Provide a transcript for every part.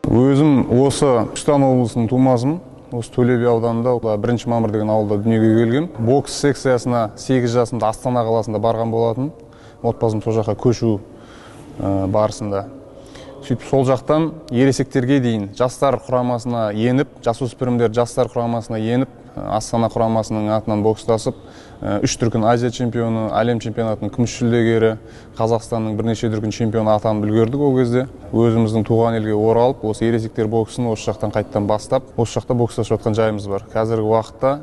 Өзім осы Түркістан облысының тумасымын. Осы Төле би ауданында 1 мамыр деген ауылда дүниеге келгем. Бокс секциясына 8 жасымда Астана қаласында барған болатын. Отбасым сол жаққа көшу барысында. Сөйтіп сол жақтан ересектерге дейін жастар құрамасына еніп, жасөспірімдер жастар құрамасына еніп, Астана құрамасының атынан бокстасып, 3 дүркін Азия чемпионы, әлем чемпионатының күміс жүлдегері, Қазақстанның бірнеше дүркін чемпионы атанып үлгердік ол кезде. Өзіміздің туған елге оралып, осы ересектер боксын осы жақтан қайттан бастап, осы жақта бокстасып жатқан жайымыз бар. Қазіргі уақытта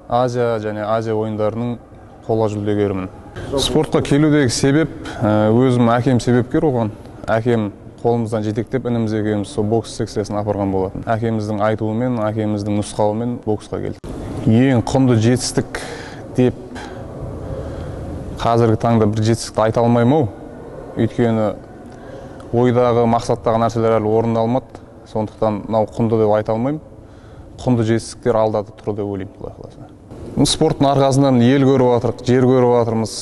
Азия және Азия ойындарының қола жүлдегерімін. Спортқа келудегі себеп, өзім әкем себепкер оған. Әкем қолымыздан жетектеп, ініміз екеуміз сол бокс секциясына апарған болатын. Әкеміздің айтуымен, әкеміздің нұсқауымен боксқа келдік. Ең құнды жетістік деп қазіргі таңда бір жетістікті айта алмаймын. Өйткені ойдағы, мақсаттағы нәрселер әлі орындалмады. Сондықтан мынау құнды деп айта алмаймын. Құнды жетістіктер алда тұр деп ойлаймын. Спорттың арқасынан ел көріп жатырмыз, жер көріп жатырмыз,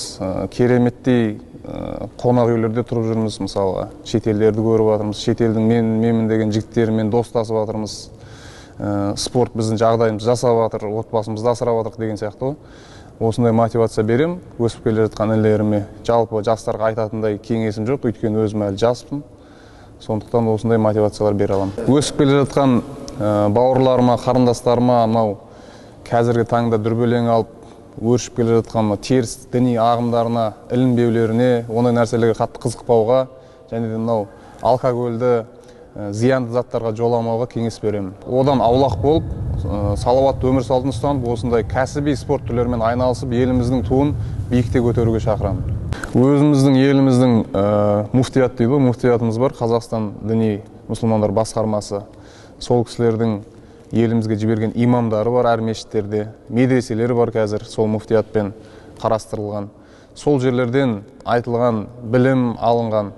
кереметтей қонақ үйлерде тұрып жүрміз, мысалға шетелдерді көріп жатырмыз, шетелдің менмін деген жігіттерімен достасып жатырмыз. Спорт біздің жағдайымыз жасап жатыр, отбасымызды асырап жатыр деген сияқты. Осындай мотивация берем өсіп келе жатқан інілеріме. Жалпы жастарға айтатындай кеңесім жоқ, өйткені өзім әлі жаспын. Сондықтан осындай мотивациялар бере аламын. Өсіп келе жатқан бауырларыма, қарындастарыма мынау қазіргі таңда дүрбелең алып, өршіп келе жатқан теріс діни ағымдарына ілінбеулеріне, ондай нәрселерге қатты қызықпауға, және де мынау алкогольді, зиянды заттарға жоламауға кеңес беремін. Одан аулақ болып, салауатты өмір салтын ұстанып, осындай кәсіби спорт түрлерімен айналысып, еліміздің туын биікте көтеруге шақырамын. Өзіміздің еліміздің муфтият дейді, муфтиятымыз бар, Қазақстан діни мұсылмандар басқармасы. Сол кісілердің елімізге жіберген имамдары бар әр мешіттерде, медреселері бар қазір, сол муфтиятпен қарастырылған. Сол жерлерден айтылған білім алынған,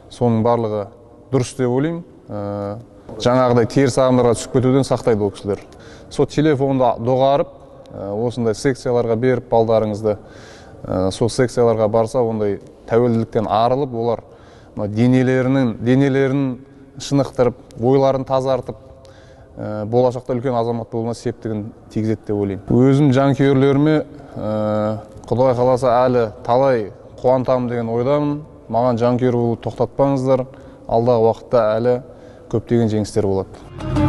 соның барлығы дұрыс деп ойлаймын. Жаңағыдай теріс ағымдарға түсіп кетуден сақтайды ол кісілер. Сол телефонды доғарып, осындай секцияларға беріп балдарыңызды, сол секцияларға барса, ондай тәуелділіктен арылып, олар денелерін шынықтырып, бойларын тазартып, болашақта үлкен азамат болуына септігін тигізеді деп ойлаймын. Өзім жанкүйерлеріме Құдай қаласа әлі талай қуантамын деген ойдамын. Маған жанкүйер болуды тоқтатпаңыздар. Алдағы уақытта әлі көптеген жеңістер болады.